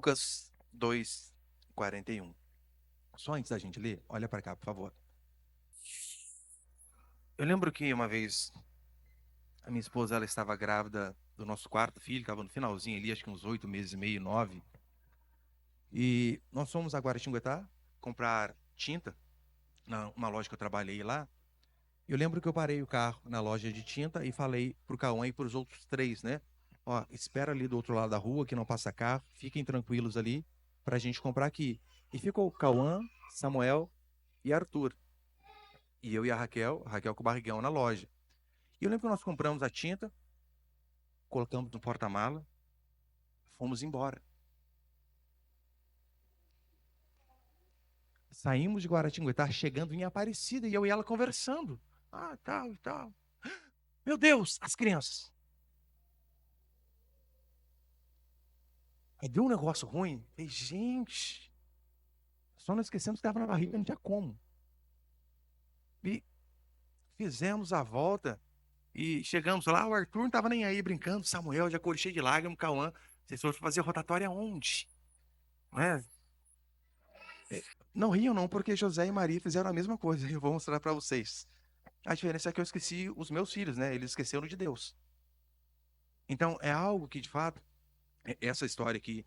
Lucas 2:41. Só antes da gente ler, olha para cá, por favor. Eu lembro que uma vez a minha esposa ela estava grávida do nosso quarto filho, estava no finalzinho ali, acho que uns 8 meses e meio, 9. E nós fomos a Guaratinguetá comprar tinta, numa loja que eu trabalhei lá. Eu lembro que eu parei o carro na loja de tinta e falei pro Cauã e para os outros três, né? Ó, espera ali do outro lado da rua que não passa carro, fiquem tranquilos ali para a gente comprar aqui. E ficou o Cauã, Samuel e Arthur. E eu e a Raquel com o barrigão na loja. E eu lembro que nós compramos a tinta, colocamos no porta-mala, fomos embora. Saímos de Guaratinguetá, chegando em Aparecida, e eu e ela conversando. Ah, tal e tal. Meu Deus, as crianças. Aí deu um negócio ruim. Falei, gente, só não esquecemos que estava na barriga, não tinha como. E fizemos a volta e chegamos lá, o Arthur não estava nem aí brincando, Samuel já cor cheio de lágrimas, Cauã. Vocês foram fazer rotatória onde? Né? Não riam não, porque José e Maria fizeram a mesma coisa. Eu vou mostrar para vocês. A diferença é que eu esqueci os meus filhos, né? Eles esqueceram de Deus. Então, é algo que, de fato, essa história aqui,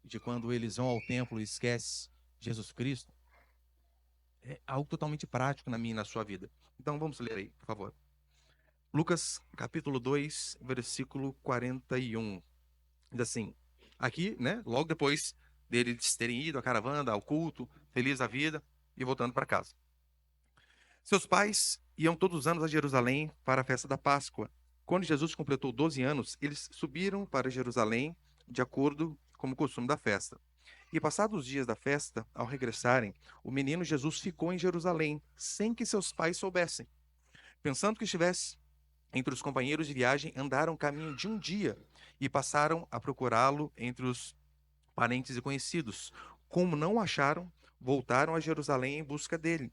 de quando eles vão ao templo e esquecem Jesus Cristo, é algo totalmente prático na minha e na sua vida. Então, vamos ler aí, por favor. Lucas, capítulo 2, versículo 41. Diz assim, aqui, né, logo depois deles terem ido à caravana, ao culto, feliz a vida e voltando para casa. Seus pais iam todos os anos a Jerusalém para a festa da Páscoa. Quando Jesus completou 12 anos, eles subiram para Jerusalém de acordo com o costume da festa. E passados os dias da festa, ao regressarem, o menino Jesus ficou em Jerusalém, sem que seus pais soubessem. Pensando que estivesse entre os companheiros de viagem, andaram o caminho de um dia e passaram a procurá-lo entre os parentes e conhecidos. Como não o acharam, voltaram a Jerusalém em busca dele.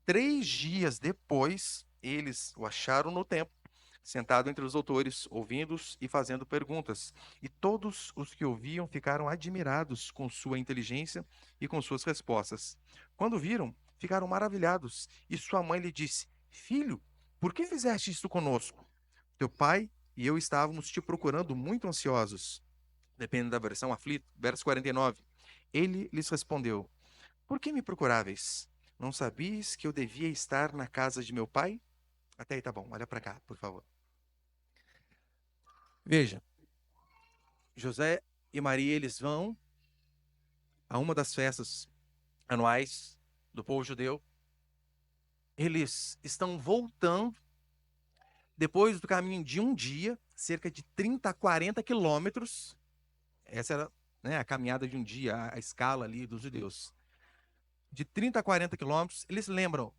3 dias depois, eles o acharam no templo, sentado entre os doutores, ouvindo-os e fazendo perguntas. E todos os que ouviam ficaram admirados com sua inteligência e com suas respostas. Quando viram, ficaram maravilhados. E sua mãe lhe disse: Filho, por que fizeste isto conosco? Teu pai e eu estávamos te procurando muito ansiosos. Depende da versão aflito. Verso 49. Ele lhes respondeu: Por que me procuráveis? Não sabias que eu devia estar na casa de meu pai? Até aí tá bom, olha para cá, por favor. Veja, José e Maria, eles vão a uma das festas anuais do povo judeu. Eles estão voltando depois do caminho de um dia, cerca de 30 a 40 quilômetros. Essa era, né, a caminhada de um dia, a escala ali dos judeus. De 30 a 40 quilômetros, eles lembram,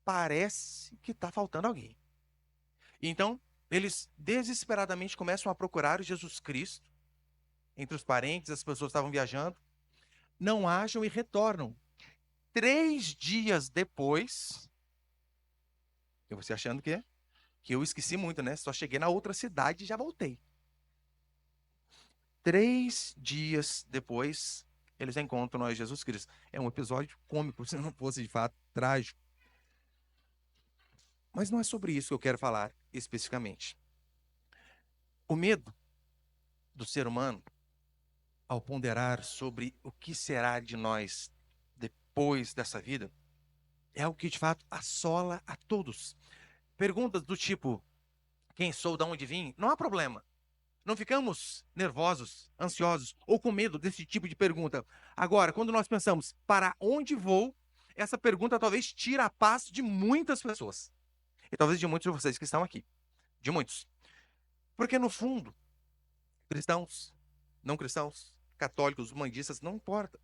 parece que está faltando alguém. Então, eles desesperadamente começam a procurar Jesus Cristo entre os parentes, as pessoas estavam viajando, não acham e retornam. 3 dias depois, eu você achando que eu esqueci muito, né? Só cheguei na outra cidade e já voltei. 3 dias depois, eles encontram nós Jesus Cristo. É um episódio cômico, se não fosse de fato trágico. Mas não é sobre isso que eu quero falar especificamente. O medo do ser humano, ao ponderar sobre o que será de nós depois dessa vida, é algo que de fato assola a todos. Perguntas do tipo: quem sou, de onde vim? Não há problema. Não ficamos nervosos, ansiosos ou com medo desse tipo de pergunta. Agora, quando nós pensamos para onde vou, essa pergunta talvez tire a paz de muitas pessoas. E talvez de muitos de vocês que estão aqui. De muitos. Porque no fundo, cristãos, não cristãos, católicos, humanistas, não importa.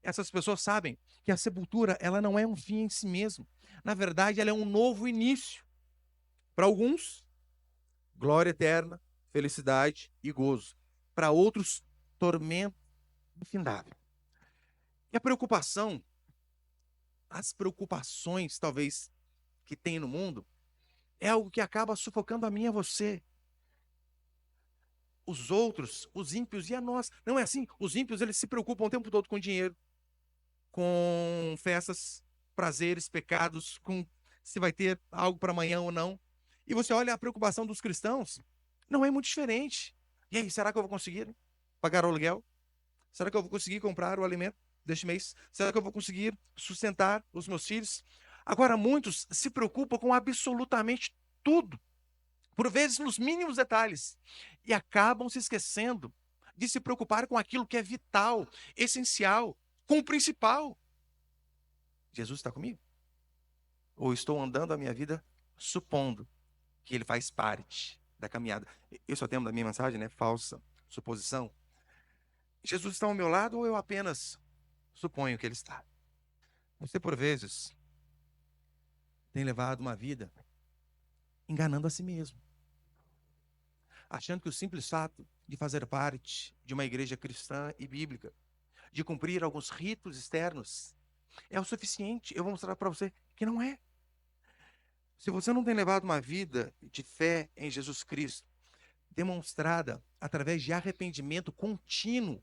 Essas pessoas sabem que a sepultura, ela não é um fim em si mesmo. Na verdade, ela é um novo início. Para alguns, glória eterna, felicidade e gozo. Para outros, tormento infindável. E a preocupação, as preocupações talvez que tem no mundo, é algo que acaba sufocando a mim e a você. os outros, os ímpios e a nós. Não é assim? Os ímpios, eles se preocupam o tempo todo com dinheiro, com festas, prazeres, pecados, com se vai ter algo para amanhã ou não. E você olha a preocupação dos cristãos, não é muito diferente. E aí, será que eu vou conseguir pagar o aluguel? Será que eu vou conseguir comprar o alimento deste mês? Será que eu vou conseguir sustentar os meus filhos? Agora, muitos se preocupam com absolutamente tudo, por vezes nos mínimos detalhes, e acabam se esquecendo de se preocupar com aquilo que é vital, essencial, com o principal. Jesus está comigo? Ou estou andando a minha vida supondo que ele faz parte da caminhada? Esse é o tema da minha mensagem, né? Falsa suposição. Jesus está ao meu lado ou eu apenas suponho que ele está? Você, por vezes, tem levado uma vida enganando a si mesmo, achando que o simples fato de fazer parte de uma igreja cristã e bíblica, de cumprir alguns ritos externos, é o suficiente. Eu vou mostrar para você que não é. Se você não tem levado uma vida de fé em Jesus Cristo, demonstrada através de arrependimento contínuo,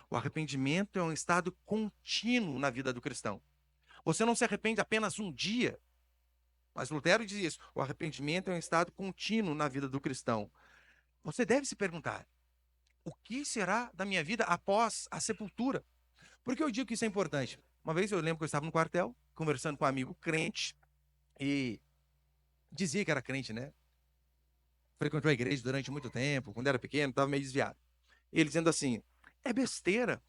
o arrependimento é um estado contínuo na vida do cristão. Você não se arrepende apenas um dia, mas Lutero diz isso: o arrependimento é um estado contínuo na vida do cristão. Você deve se perguntar: o que será da minha vida após a sepultura? Por que eu digo que isso é importante? Uma vez eu lembro que eu estava no quartel, conversando com um amigo crente, e dizia que era crente, né? Frequentou a igreja durante muito tempo, quando era pequeno, estava meio desviado. Ele dizendo assim: é besteira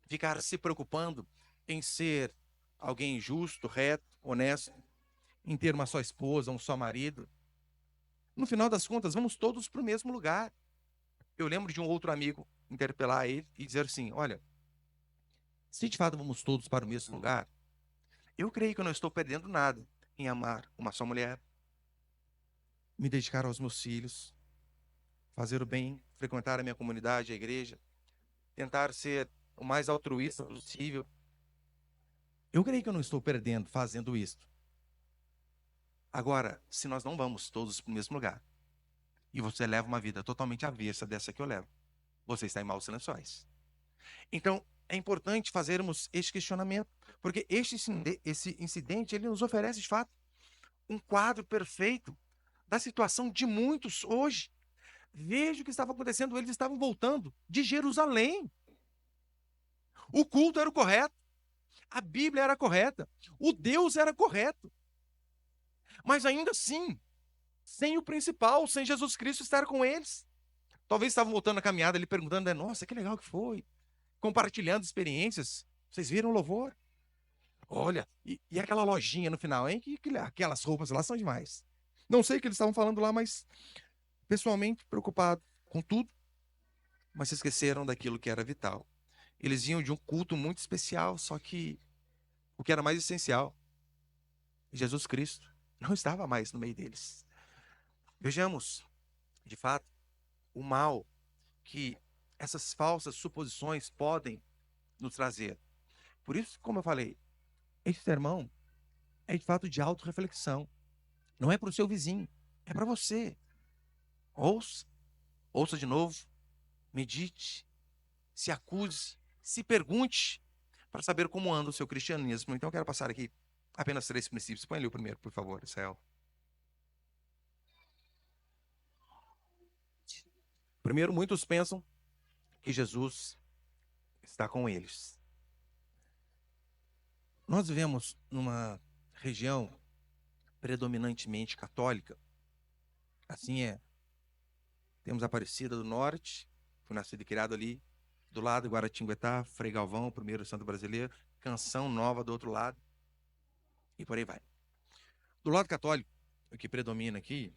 ficar se preocupando em ser alguém justo, reto, honesto, em ter uma só esposa, um só marido. No final das contas, vamos todos para o mesmo lugar. Eu lembro de um outro amigo interpelar ele e dizer assim: olha, se de fato vamos todos para o mesmo lugar, eu creio que eu não estou perdendo nada em amar uma só mulher, me dedicar aos meus filhos, fazer o bem, frequentar a minha comunidade, a igreja, tentar ser o mais altruísta possível. Eu creio que eu não estou perdendo fazendo isso. Agora, se nós não vamos todos para o mesmo lugar, e você leva uma vida totalmente avessa dessa que eu levo, você está em maus lençóis. Então, é importante fazermos este questionamento, porque esse incidente, ele nos oferece, de fato, um quadro perfeito da situação de muitos hoje. Veja o que estava acontecendo, eles estavam voltando de Jerusalém. O culto era o correto, a Bíblia era correta, o Deus era correto. Mas ainda assim, sem o principal, sem Jesus Cristo estar com eles. Talvez estavam voltando na caminhada ali perguntando, né, nossa, que legal que foi. Compartilhando experiências. Vocês viram o louvor? Olha, e aquela lojinha no final, hein? Aquelas roupas lá são demais. Não sei o que eles estavam falando lá, mas pessoalmente preocupado com tudo, mas se esqueceram daquilo que era vital. Eles vinham de um culto muito especial, só que o que era mais essencial, Jesus Cristo, não estava mais no meio deles. Vejamos, de fato, o mal que essas falsas suposições podem nos trazer. Por isso, como eu falei, esse sermão é de fato de autorreflexão. Não é para o seu vizinho, é para você. Ouça, ouça de novo, medite, se acuse, se pergunte para saber como anda o seu cristianismo. Então eu quero passar aqui apenas 3 princípios. Põe ali o primeiro, por favor, Israel. Primeiro, muitos pensam que Jesus está com eles. Nós vivemos numa região predominantemente católica. Assim é. Temos Aparecida do Norte, fui nascido e criado ali, do lado Guaratinguetá, Frei Galvão, o primeiro santo brasileiro, Canção Nova do outro lado, e por aí vai. Do lado católico, o que predomina aqui,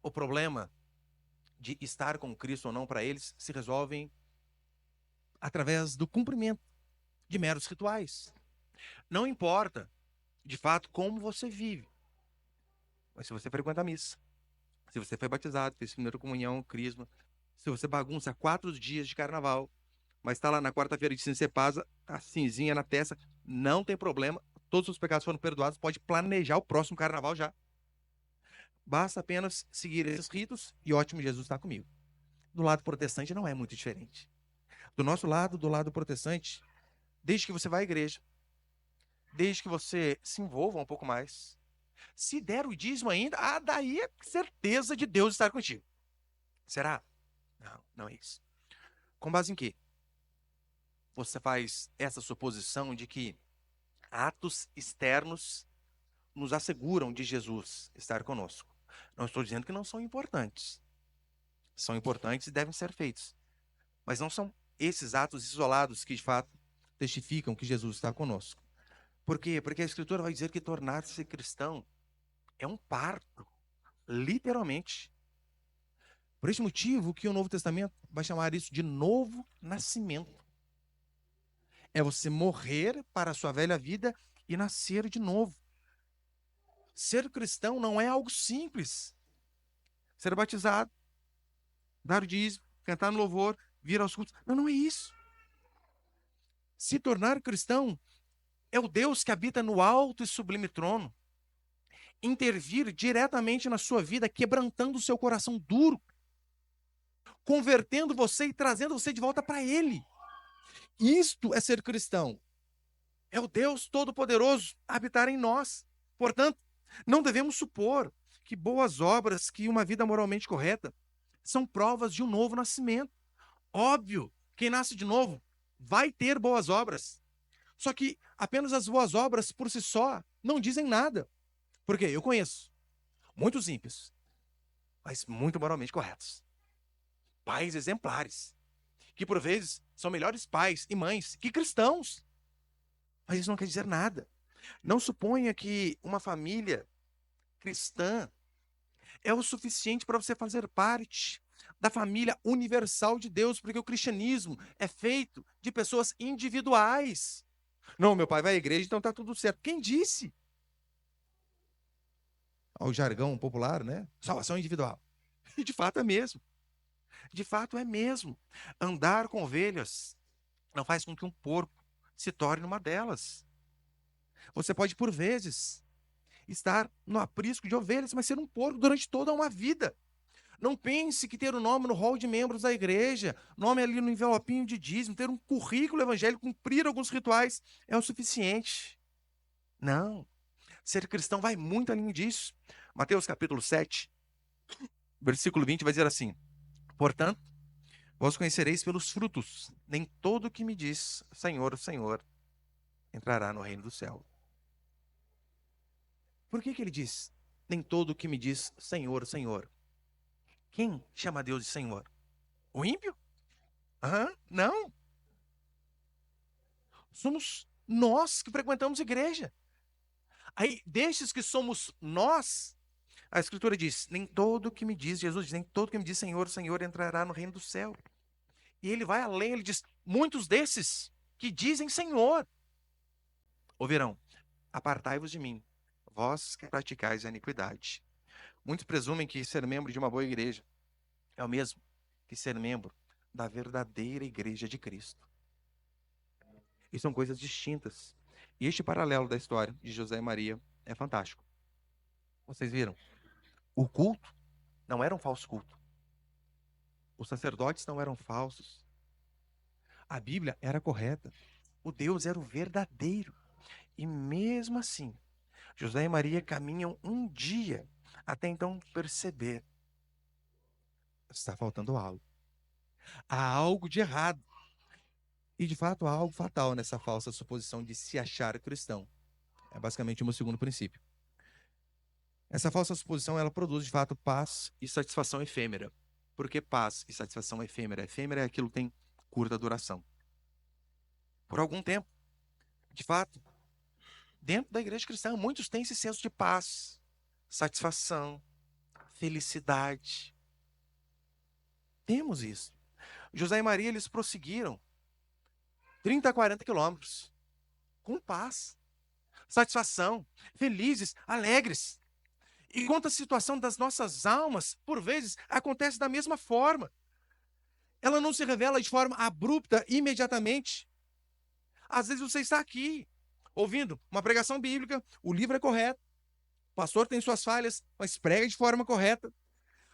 o problema de estar com Cristo ou não para eles se resolve através do cumprimento de meros rituais. Não importa, de fato, como você vive, mas se você frequenta a missa, se você foi batizado, fez primeira comunhão, crisma, se você bagunça 4 dias de carnaval, mas está lá na quarta-feira de cinza, você passa a cinzinha na testa, não tem problema, todos os pecados foram perdoados, pode planejar o próximo carnaval já. Basta apenas seguir esses ritos e ótimo, Jesus está comigo. do lado protestante não é muito diferente. Do nosso lado, do lado protestante, desde que você vá à igreja, desde que você se envolva um pouco mais, se der o dízimo ainda, daí é certeza de Deus estar contigo. Será? Não, não é isso. Com base em quê? Você faz essa suposição de que atos externos nos asseguram de Jesus estar conosco. Não estou dizendo que não são importantes. São importantes e devem ser feitos. Mas não são esses atos isolados que, de fato, testificam que Jesus está conosco. Por quê? Porque a Escritura vai dizer que tornar-se cristão é um parto, literalmente. Por esse motivo que o Novo Testamento vai chamar isso de novo nascimento. É você morrer para a sua velha vida e nascer de novo. Ser cristão não é algo simples. Ser batizado, dar o dízimo, cantar no louvor, vir aos cultos. Não, não é isso. Se tornar cristão é o Deus que habita no alto e sublime trono intervir diretamente na sua vida, quebrantando o seu coração duro, convertendo você e trazendo você de volta para Ele. Isto é ser cristão. É o Deus Todo-Poderoso habitar em nós. Portanto, não devemos supor que boas obras, que uma vida moralmente correta, são provas de um novo nascimento. Óbvio, quem nasce de novo vai ter boas obras. Só que apenas as boas obras por si só não dizem nada. Porque eu conheço muitos ímpios, mas muito moralmente corretos. Pais exemplares, que por vezes são melhores pais e mães que cristãos. Mas isso não quer dizer nada. Não suponha que uma família cristã é o suficiente para você fazer parte da família universal de Deus, porque o cristianismo é feito de pessoas individuais. Não, meu pai vai à igreja, então está tudo certo. Quem disse? Ao jargão popular, né? Salvação individual. E de fato é mesmo. De fato é mesmo. Andar com ovelhas não faz com que um porco se torne uma delas. Você pode, por vezes, estar no aprisco de ovelhas, mas ser um porco durante toda uma vida. Não pense que ter o nome no hall de membros da igreja, nome ali no envelopinho de dízimo, ter um currículo evangélico, cumprir alguns rituais é o suficiente. Não. Ser cristão vai muito além disso. Mateus capítulo 7, versículo 20 vai dizer assim: portanto, vós conhecereis pelos frutos, nem todo que me diz Senhor, Senhor, entrará no reino do céu. Por que ele diz, nem todo que me diz Senhor, Senhor? Quem chama Deus de Senhor? O ímpio? Não. Somos nós que frequentamos igreja. Aí, destes que somos nós, a Escritura diz, nem todo que me diz, Jesus diz, nem todo que me diz Senhor, Senhor, entrará no reino do céu. E ele vai além, ele diz, muitos desses que dizem Senhor ouvirão, apartai-vos de mim, vós que praticais a iniquidade. Muitos presumem que ser membro de uma boa igreja é o mesmo que ser membro da verdadeira igreja de Cristo. E são coisas distintas. E este paralelo da história de José e Maria é fantástico. Vocês viram? O culto não era um falso culto. Os sacerdotes não eram falsos. A Bíblia era correta. O Deus era o verdadeiro. E mesmo assim, José e Maria caminham um dia até então perceber: está faltando algo. Há algo de errado. E de fato há algo fatal nessa falsa suposição de se achar cristão. É basicamente o meu segundo princípio. Essa falsa suposição, ela produz de fato paz e satisfação efêmera. Por que paz e satisfação efêmera? Efêmera é aquilo que tem curta duração. Por algum tempo, de fato, dentro da igreja cristã, muitos têm esse senso de paz, satisfação, felicidade. Temos isso. José e Maria, eles prosseguiram 30 a 40 quilômetros com paz, satisfação, felizes, alegres. Enquanto a situação das nossas almas, por vezes, acontece da mesma forma. Ela não se revela de forma abrupta, imediatamente. Às vezes você está aqui, ouvindo uma pregação bíblica, o livro é correto, o pastor tem suas falhas, mas prega de forma correta.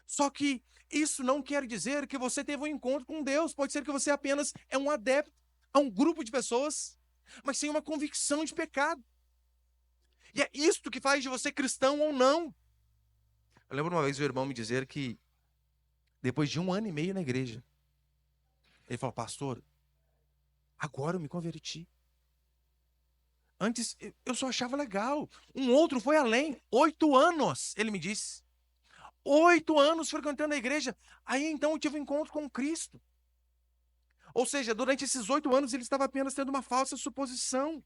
Só que Isso não quer dizer que você teve um encontro com Deus. Pode ser que você apenas é um adepto a um grupo de pessoas, mas sem uma convicção de pecado. E é isto que faz de você cristão ou não. Eu lembro uma vez o irmão me dizer que, depois de 1 ano e meio na igreja, ele falou: pastor, agora eu me converti. Antes eu só achava legal. Um outro foi além. 8 anos, ele me disse. 8 anos frequentando a igreja. Aí então eu tive um encontro com Cristo. Ou seja, durante esses 8 anos ele estava apenas tendo uma falsa suposição.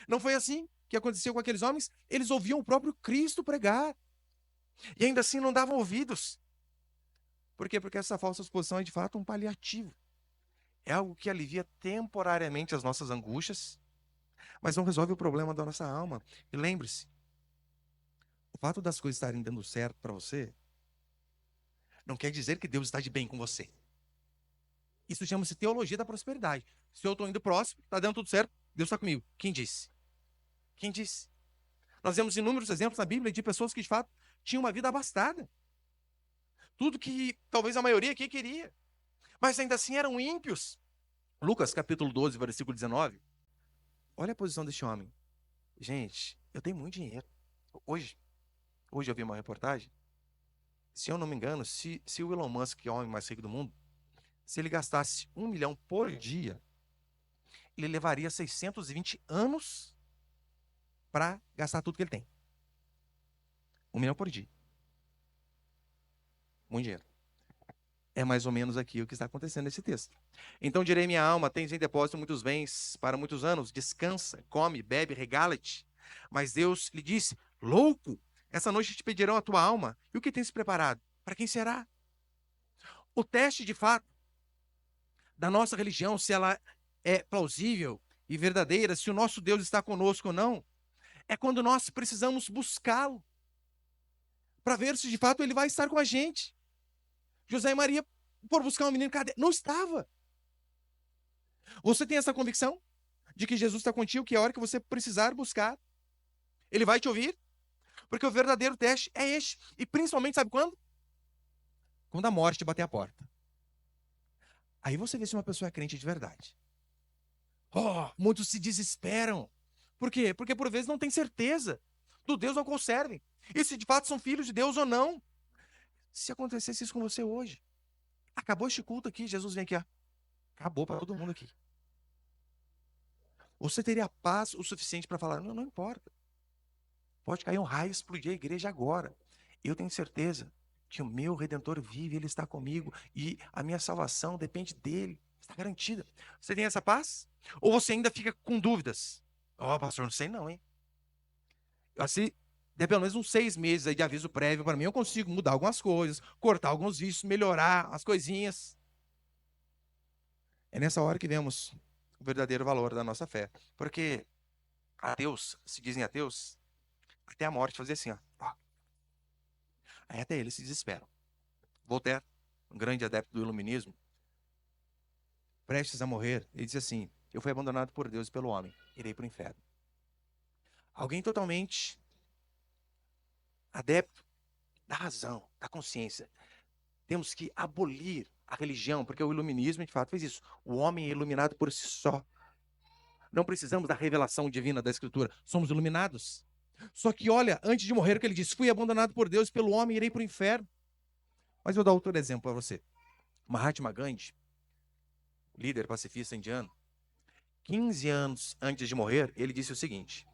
Não foi assim que aconteceu com aqueles homens? Eles ouviam o próprio Cristo pregar. E ainda assim não davam ouvidos. Por quê? Porque essa falsa suposição é de fato um paliativo. É algo que alivia temporariamente as nossas angústias, mas não resolve o problema da nossa alma. E lembre-se, o fato das coisas estarem dando certo para você não quer dizer que Deus está de bem com você. Isso chama-se teologia da prosperidade. Se eu estou indo próximo, está dando tudo certo, Deus está comigo. Quem disse? Quem disse? Nós vemos inúmeros exemplos na Bíblia de pessoas que de fato tinham uma vida abastada. Tudo que talvez a maioria aqui queria. Mas ainda assim eram ímpios. Lucas capítulo 12, versículo 19. Olha a posição deste homem. Gente, eu tenho muito dinheiro. Hoje eu vi uma reportagem. Se eu não me engano, se o Elon Musk, que é o homem mais rico do mundo, se ele gastasse 1 milhão por dia, ele levaria 620 anos para gastar tudo que ele tem. 1 milhão por dia. Muito dinheiro. É mais ou menos aqui o que está acontecendo nesse texto. Então direi: minha alma, tens em depósito muitos bens para muitos anos, descansa, come, bebe, regala-te. Mas Deus lhe disse: louco, essa noite te pedirão a tua alma. E o que tens preparado? Para quem será? O teste, de fato, da nossa religião, se ela é plausível e verdadeira, se o nosso Deus está conosco ou não, é quando nós precisamos buscá-lo para ver se de fato ele vai estar com a gente. José e Maria, por buscar um menino, cadê? Não estava. Você tem essa convicção de que Jesus está contigo, que a hora que você precisar buscar, ele vai te ouvir? Porque o verdadeiro teste é este. E principalmente, sabe quando? Quando a morte bater a porta. Aí você vê se uma pessoa é crente de verdade. Oh, muitos se desesperam. Por quê? Porque por vezes não tem certeza do Deus ao qual servem. E se de fato são filhos de Deus ou não. Se acontecesse isso com você hoje, acabou este culto aqui, Jesus vem aqui, ó. Acabou para todo mundo aqui. Você teria paz o suficiente para falar: não, não importa. Pode cair um raio e explodir a igreja agora. Eu tenho certeza que o meu Redentor vive, ele está comigo e a minha salvação depende dele. Está garantida. Você tem essa paz? Ou você ainda fica com dúvidas? Ó, pastor, não sei não, hein? Assim, der pelo menos uns 6 meses aí de aviso prévio para mim, eu consigo mudar algumas coisas, cortar alguns vícios, melhorar as coisinhas. É nessa hora que vemos o verdadeiro valor da nossa fé. Porque ateus, se dizem ateus, até a morte fazia assim, ó. Aí até eles se desesperam. Voltaire, um grande adepto do iluminismo, prestes a morrer, ele disse assim: eu fui abandonado por Deus e pelo homem, irei para o inferno. Alguém totalmente adepto da razão, da consciência. Temos que abolir a religião, porque o iluminismo, de fato, fez isso. O homem é iluminado por si só. Não precisamos da revelação divina da Escritura. Somos iluminados. Só que, olha, antes de morrer, o que ele disse: fui abandonado por Deus e pelo homem, irei para o inferno. Mas eu vou dar outro exemplo para você. Mahatma Gandhi, líder pacifista indiano, 15 anos antes de morrer, ele disse o seguinte: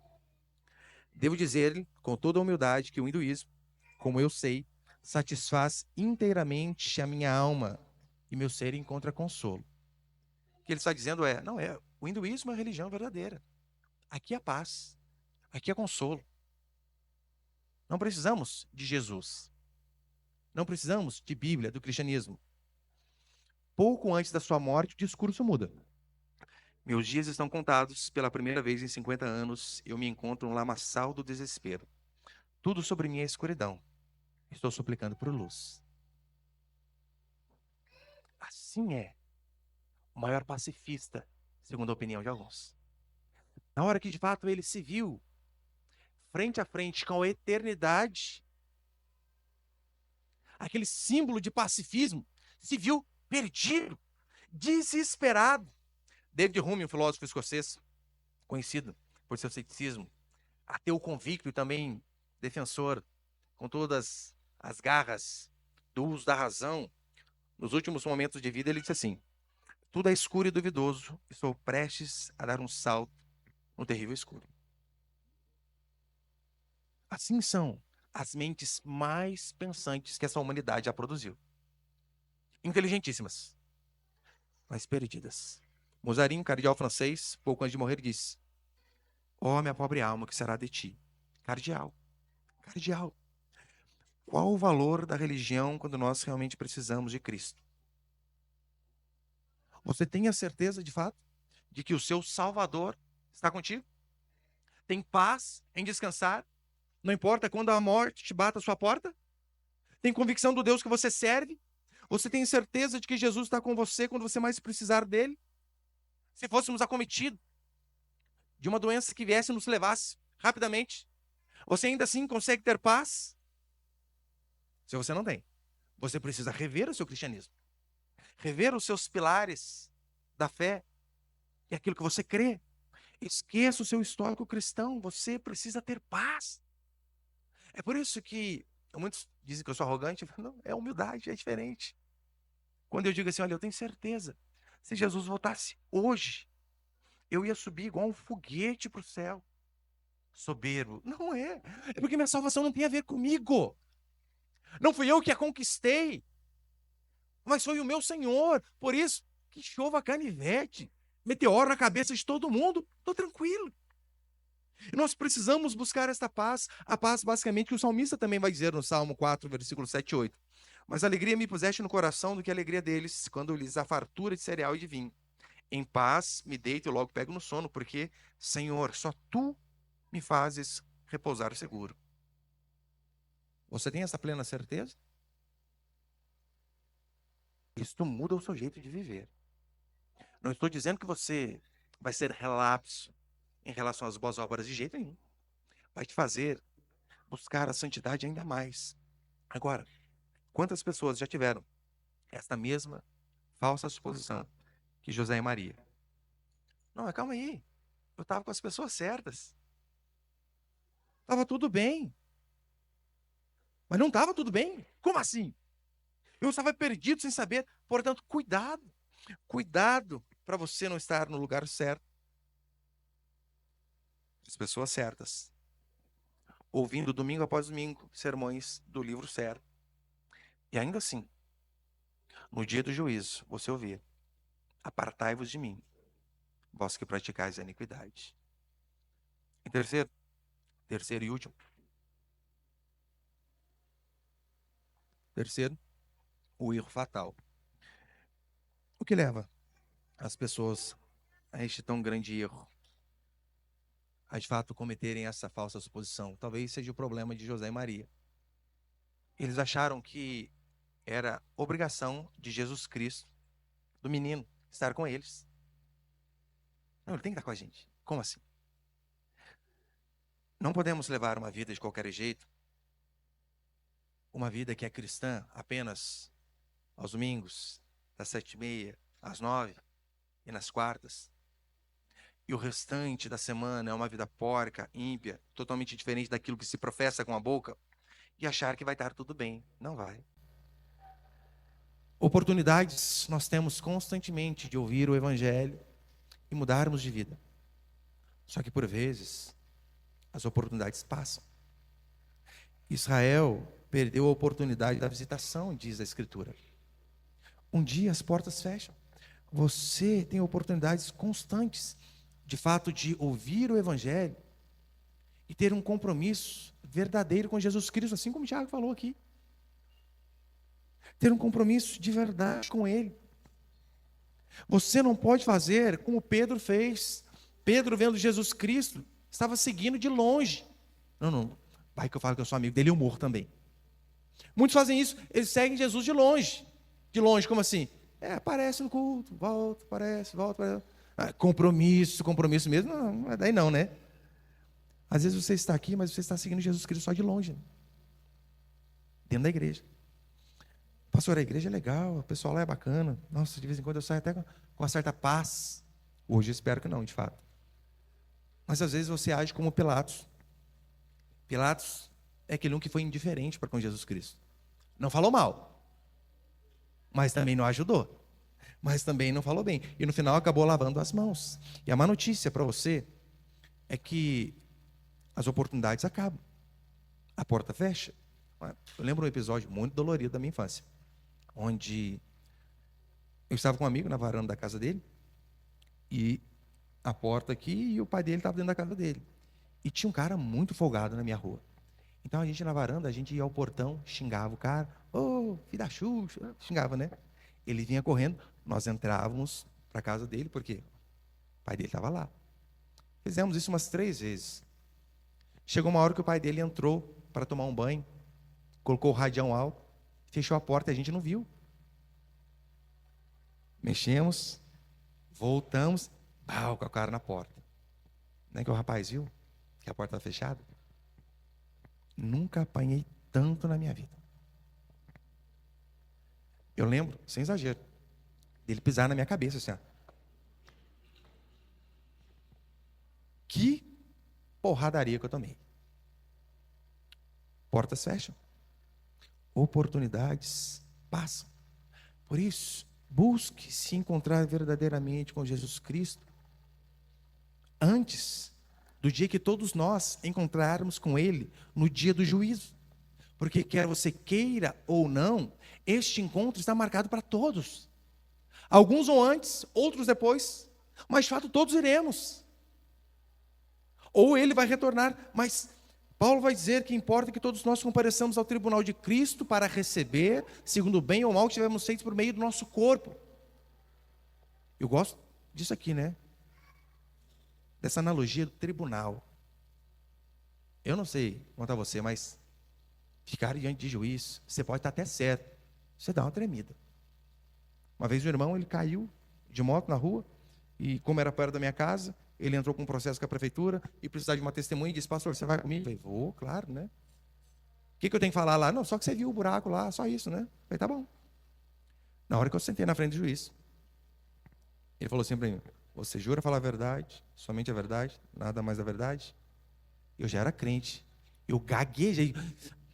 devo dizer-lhe, com toda a humildade, que o hinduísmo, como eu sei, satisfaz inteiramente a minha alma e meu ser encontra consolo. O que ele está dizendo é: não é, o hinduísmo é a religião verdadeira. Aqui é paz, aqui é consolo. Não precisamos de Jesus. Não precisamos de Bíblia, do cristianismo. Pouco antes da sua morte, o discurso muda. Meus dias estão contados. Pela primeira vez em 50 anos, eu me encontro no lamaçal do desespero. Tudo sobre mim é escuridão. Estou suplicando por luz. Assim é o maior pacifista, segundo a opinião de alguns. Na hora que de fato ele se viu frente a frente com a eternidade, aquele símbolo de pacifismo, se viu perdido, desesperado. David Hume, um filósofo escocês, conhecido por seu ceticismo, ateu convicto e também defensor, com todas as garras do uso da razão, nos últimos momentos de vida, ele disse assim: tudo é escuro e duvidoso, e estou prestes a dar um salto no terrível escuro. Assim são as mentes mais pensantes que essa humanidade já produziu. Inteligentíssimas, mas perdidas. Mazarin, cardeal francês, pouco antes de morrer, disse: ó, minha pobre alma, o que será de ti? Cardeal. Cardeal. Qual o valor da religião quando nós realmente precisamos de Cristo? Você tem a certeza, de fato, de que o seu Salvador está contigo? Tem paz em descansar? Não importa quando a morte te bata à sua porta? Tem convicção do Deus que você serve? Você tem certeza de que Jesus está com você quando você mais precisar dele? Se fôssemos acometidos de uma doença que viesse e nos levasse rapidamente, você ainda assim consegue ter paz? Se você não tem, você precisa rever o seu cristianismo, rever os seus pilares da fé e aquilo que você crê. Esqueça o seu histórico cristão, você precisa ter paz. É por isso que muitos dizem que eu sou arrogante. Não, é humildade, é diferente. Quando eu digo assim, olha, eu tenho certeza, se Jesus voltasse hoje, eu ia subir igual um foguete para o céu. Soberbo. Não é. É porque minha salvação não tem a ver comigo. Não fui eu que a conquistei, mas foi o meu Senhor. Por isso, que chova canivete, meteoro na cabeça de todo mundo, estou tranquilo. E nós precisamos buscar esta paz, a paz basicamente que o salmista também vai dizer no Salmo 4, versículo 7 e 8. Mas alegria me puseste no coração do que a alegria deles, quando lhes a fartura de cereal e de vinho. Em paz me deito e logo pego no sono, porque, Senhor, só Tu me fazes repousar seguro. Você tem essa plena certeza? Isto muda o seu jeito de viver. Não estou dizendo que você vai ser relapso em relação às boas obras de jeito nenhum. Vai te fazer buscar a santidade ainda mais. Agora, quantas pessoas já tiveram esta mesma falsa suposição que José e Maria? Não, mas calma aí. Eu estava com as pessoas certas. Estava tudo bem. Mas não estava tudo bem? Como assim? Eu estava perdido sem saber. Portanto, cuidado. Cuidado para você não estar no lugar certo. As pessoas certas. Ouvindo domingo após domingo sermões do livro certo. E ainda assim, no dia do juízo, você ouvir: apartai-vos de mim, vós que praticais a iniquidade. E terceiro e último. Terceiro, o erro fatal. O que leva as pessoas a este tão grande erro? A de fato cometerem essa falsa suposição. Talvez seja o problema de José e Maria. Eles acharam que era obrigação de Jesus Cristo, do menino, estar com eles. Não, ele tem que estar com a gente. Como assim? Não podemos levar uma vida de qualquer jeito, uma vida que é cristã apenas aos domingos, das 7h30 às 9h e nas quartas. E o restante da semana é uma vida porca, ímpia, totalmente diferente daquilo que se professa com a boca, e achar que vai estar tudo bem. Não vai. Oportunidades nós temos constantemente de ouvir o Evangelho e mudarmos de vida. Só que por vezes as oportunidades passam. Israel perdeu a oportunidade da visitação, diz a Escritura. Um dia as portas fecham. Você tem oportunidades constantes, de fato, de ouvir o Evangelho e ter um compromisso verdadeiro com Jesus Cristo, assim como o Tiago falou aqui. Ter um compromisso de verdade com Ele. Você não pode fazer como Pedro fez. Pedro, vendo Jesus Cristo, estava seguindo de longe. Não, vai que eu falo que eu sou amigo dele, eu morro também. Muitos fazem isso, eles seguem Jesus de longe. De longe, como assim? Aparece no culto, volta, aparece, volta. Compromisso mesmo, não é daí não, né? Às vezes você está aqui, mas você está seguindo Jesus Cristo só de longe. Dentro da igreja. pastor, a igreja é legal, o pessoal lá é bacana. Nossa, de vez em quando eu saio até com uma certa paz. Hoje eu espero que não, de fato. Mas às vezes você age como Pilatos. Pilatos é aquele um que foi indiferente para com Jesus Cristo. Não falou mal, mas também não ajudou. Mas também não falou bem. E no final acabou lavando as mãos. E a má notícia para você é que as oportunidades acabam. A porta fecha. Eu lembro um episódio muito dolorido da minha infância, onde eu estava com um amigo na varanda da casa dele, e a porta aqui, e o pai dele estava dentro da casa dele. E tinha um cara muito folgado na minha rua. Então a gente na varanda, a gente ia ao portão, xingava o cara, ô, filho da Xuxa, xingava, né? Ele vinha correndo, nós entrávamos para a casa dele, porque o pai dele estava lá. Fizemos isso umas 3 vezes. Chegou uma hora que o pai dele entrou para tomar um banho, colocou o radião alto, fechou a porta e a gente não viu. Mexemos, voltamos, pau, com a cara na porta. Não é que o rapaz viu que a porta estava fechada? Nunca apanhei tanto na minha vida. Eu lembro, sem exagero, dele pisar na minha cabeça assim, ó. Que porradaria que eu tomei. Portas fecham, oportunidades passam. Por isso, busque se encontrar verdadeiramente com Jesus Cristo antes do dia que todos nós encontrarmos com Ele no dia do juízo. Porque quer você queira ou não, este encontro está marcado para todos. Alguns vão antes, outros depois, mas de fato todos iremos. Ou Ele vai retornar, mas Paulo vai dizer que importa que todos nós compareçamos ao tribunal de Cristo para receber, segundo o bem ou mal que tivermos feito por meio do nosso corpo. Eu gosto disso aqui, né? Dessa analogia do tribunal. Eu não sei quanto a você, mas ficar diante de juiz, você pode estar até certo, você dá uma tremida. Uma vez o irmão, ele caiu de moto na rua, e como era perto da minha casa, ele entrou com um processo com a prefeitura e precisava de uma testemunha e disse, pastor, você vai comigo? Eu falei, vou, claro, né? O que eu tenho que falar lá? Não, só que você viu o buraco lá, só isso, né? Eu falei, tá bom. Na hora que eu sentei na frente do juiz, ele falou assim para mim, você jura falar a verdade, somente a verdade, nada mais da verdade? Eu já era crente, eu gaguejei,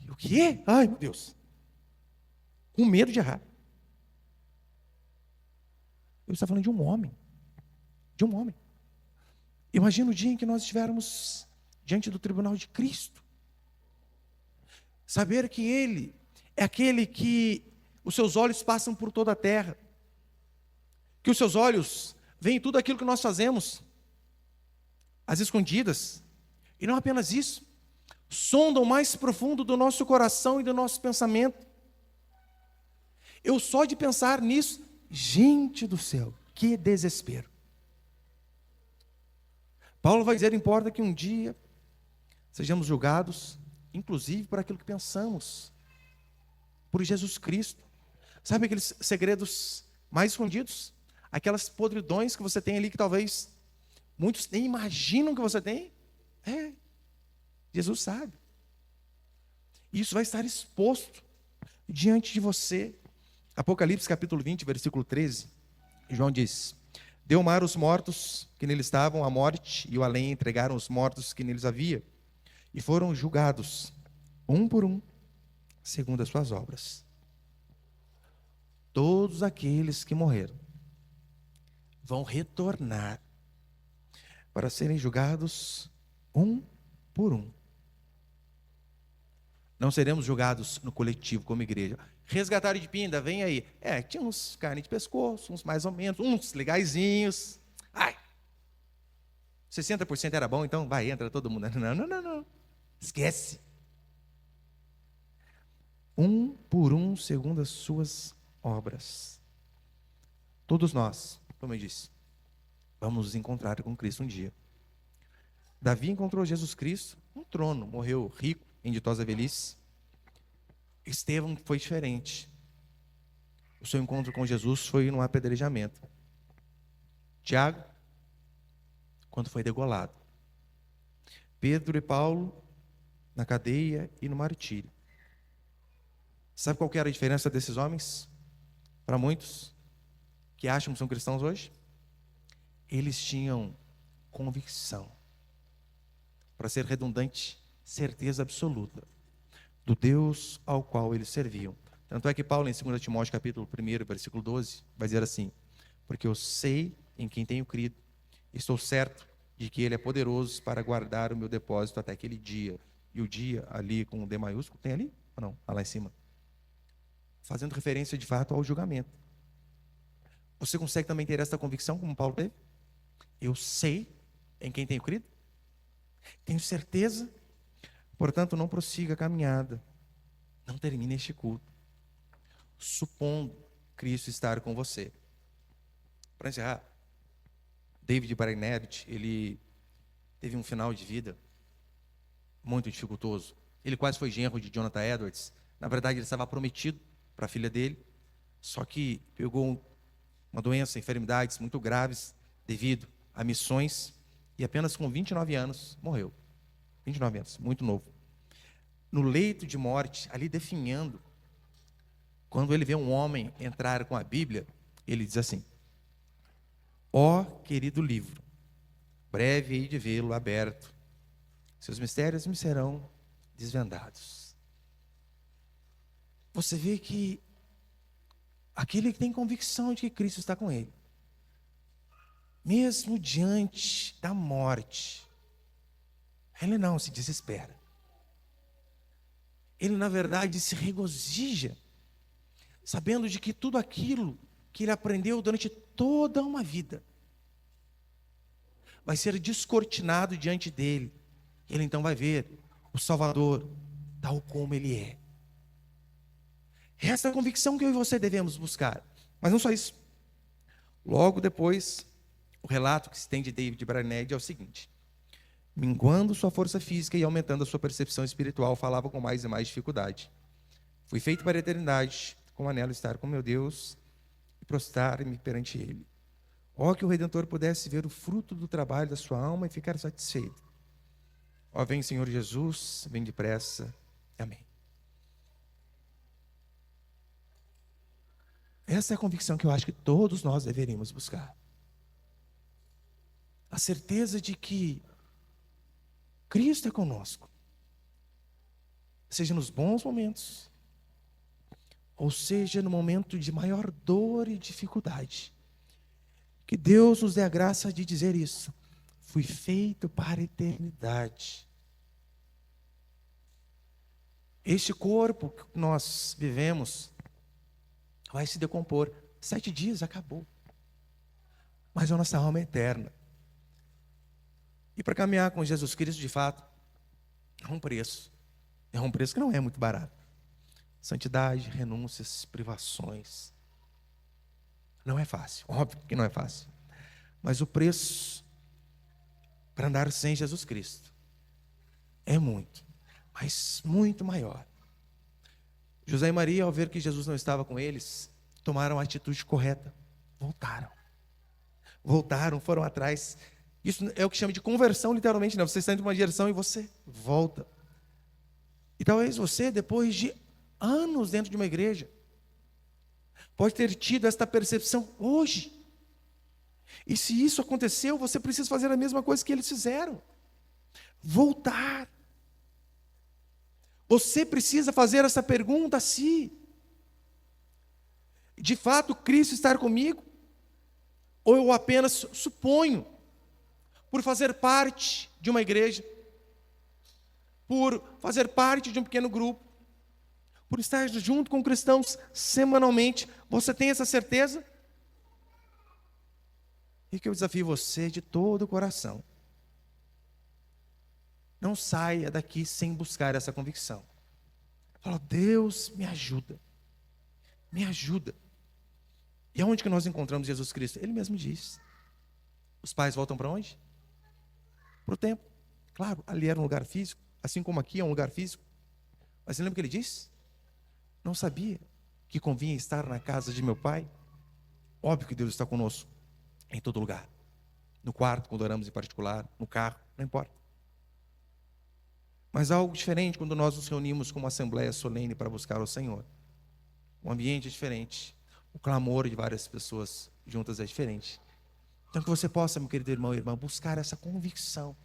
o quê? Ai, meu Deus, com medo de errar. Eu estava falando de um homem, de um homem. Imagina o dia em que nós estivermos diante do tribunal de Cristo. Saber que Ele é aquele que os seus olhos passam por toda a terra, que os seus olhos veem tudo aquilo que nós fazemos, às escondidas, e não apenas isso, sondam o mais profundo do nosso coração e do nosso pensamento. Eu só de pensar nisso, gente do céu, que desespero. Paulo vai dizer, importa que um dia sejamos julgados, inclusive por aquilo que pensamos, por Jesus Cristo. Sabe aqueles segredos mais escondidos? Aquelas podridões que você tem ali que talvez muitos nem imaginam que você tem? Jesus sabe. Isso vai estar exposto diante de você. Apocalipse capítulo 20, versículo 13, João diz, deu o mar os mortos que nele estavam, a morte e o além entregaram os mortos que neles havia, e foram julgados, um por um, segundo as suas obras. Todos aqueles que morreram vão retornar para serem julgados um por um. Não seremos julgados no coletivo como igreja. Resgataram de Pinda, vem aí. Tinha uns carne de pescoço, uns mais ou menos, uns legaizinhos. 60% era bom, então vai, entra todo mundo. Não. Esquece. Um por um, segundo as suas obras. Todos nós, como eu disse, vamos nos encontrar com Cristo um dia. Davi encontrou Jesus Cristo no trono, morreu rico, em ditosa velhice. Estevão foi diferente. O seu encontro com Jesus foi num apedrejamento. Tiago, quando foi degolado. Pedro e Paulo, na cadeia e no martírio. Sabe qual que era a diferença desses homens? Para muitos que acham que são cristãos hoje, eles tinham convicção, para ser redundante, certeza absoluta do Deus ao qual eles serviam. Tanto é que Paulo, em 2 Timóteo capítulo 1, versículo 12, vai dizer assim: porque eu sei em quem tenho crido, e estou certo de que ele é poderoso para guardar o meu depósito até aquele dia. E o dia ali com o D maiúsculo, tem ali? Ou não? Está lá em cima. Fazendo referência de fato ao julgamento. Você consegue também ter essa convicção como Paulo teve? Eu sei em quem tenho crido, tenho certeza, portanto não prossiga a caminhada, não termine este culto, supondo Cristo estar com você. Para encerrar, David Brainerd, ele teve um final de vida muito dificultoso. Ele quase foi genro de Jonathan Edwards. Na verdade, ele estava prometido para a filha dele, só que pegou uma doença, enfermidades muito graves devido a missões, e apenas com 29 anos morreu. 29 anos, muito novo. No leito de morte, ali definhando, quando ele vê um homem entrar com a Bíblia, ele diz assim: ó querido livro, breve hei de vê-lo aberto, seus mistérios me serão desvendados. Você vê que aquele que tem convicção de que Cristo está com ele, mesmo diante da morte, ele não se desespera. Ele, na verdade, se regozija, sabendo de que tudo aquilo que ele aprendeu durante toda uma vida vai ser descortinado diante dele. Ele então vai ver o Salvador tal como ele é. Essa é a convicção que eu e você devemos buscar. Mas não só isso. Logo depois, o relato que se tem de David Brainerd é o seguinte: minguando sua força física e aumentando a sua percepção espiritual, falava com mais e mais dificuldade. Fui feito para a eternidade, com anelo estar com meu Deus e prostrar-me perante ele. Ó, que o Redentor pudesse ver o fruto do trabalho da sua alma e ficar satisfeito. Ó, vem Senhor Jesus, vem depressa. Amém. Essa é a convicção que eu acho que todos nós deveríamos buscar. A certeza de que Cristo é conosco, seja nos bons momentos, ou seja no momento de maior dor e dificuldade. Que Deus nos dê a graça de dizer isso: fui feito para a eternidade. Este corpo que nós vivemos vai se decompor. 7 dias, acabou. Mas a nossa alma é eterna. E para caminhar com Jesus Cristo, de fato, é um preço. É um preço que não é muito barato. Santidade, renúncias, privações. Não é fácil, óbvio que não é fácil. Mas o preço para andar sem Jesus Cristo é muito, mas muito maior. José e Maria, ao ver que Jesus não estava com eles, tomaram a atitude correta. Voltaram, foram atrás. Isso é o que chama de conversão, literalmente, né? Você está indo em uma direção e você volta. E talvez você, depois de anos dentro de uma igreja, pode ter tido esta percepção hoje. E se isso aconteceu, você precisa fazer a mesma coisa que eles fizeram: voltar. Você precisa fazer essa pergunta a si: de fato Cristo está comigo? Ou eu apenas suponho, por fazer parte de uma igreja, por fazer parte de um pequeno grupo, por estar junto com cristãos semanalmente? Você tem essa certeza? E que eu desafio você de todo o coração: não saia daqui sem buscar essa convicção. Fala: Deus, me ajuda. Me ajuda. E aonde que nós encontramos Jesus Cristo? Ele mesmo diz. Os pais voltam para onde? Para o templo. Claro, ali era um lugar físico, assim como aqui é um lugar físico. Mas você lembra o que ele disse? Não sabia que convinha estar na casa de meu pai? Óbvio que Deus está conosco em todo lugar. No quarto, quando oramos em particular, no carro, não importa. Mas há algo diferente quando nós nos reunimos como uma assembleia solene para buscar o Senhor. O ambiente é diferente. O clamor de várias pessoas juntas é diferente. Então que você possa, meu querido irmão e irmã, buscar essa convicção,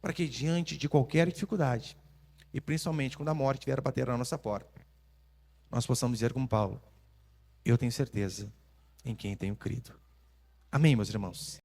para que diante de qualquer dificuldade, e principalmente quando a morte vier a bater na nossa porta, nós possamos dizer como Paulo: eu tenho certeza em quem tenho crido. Amém, meus irmãos?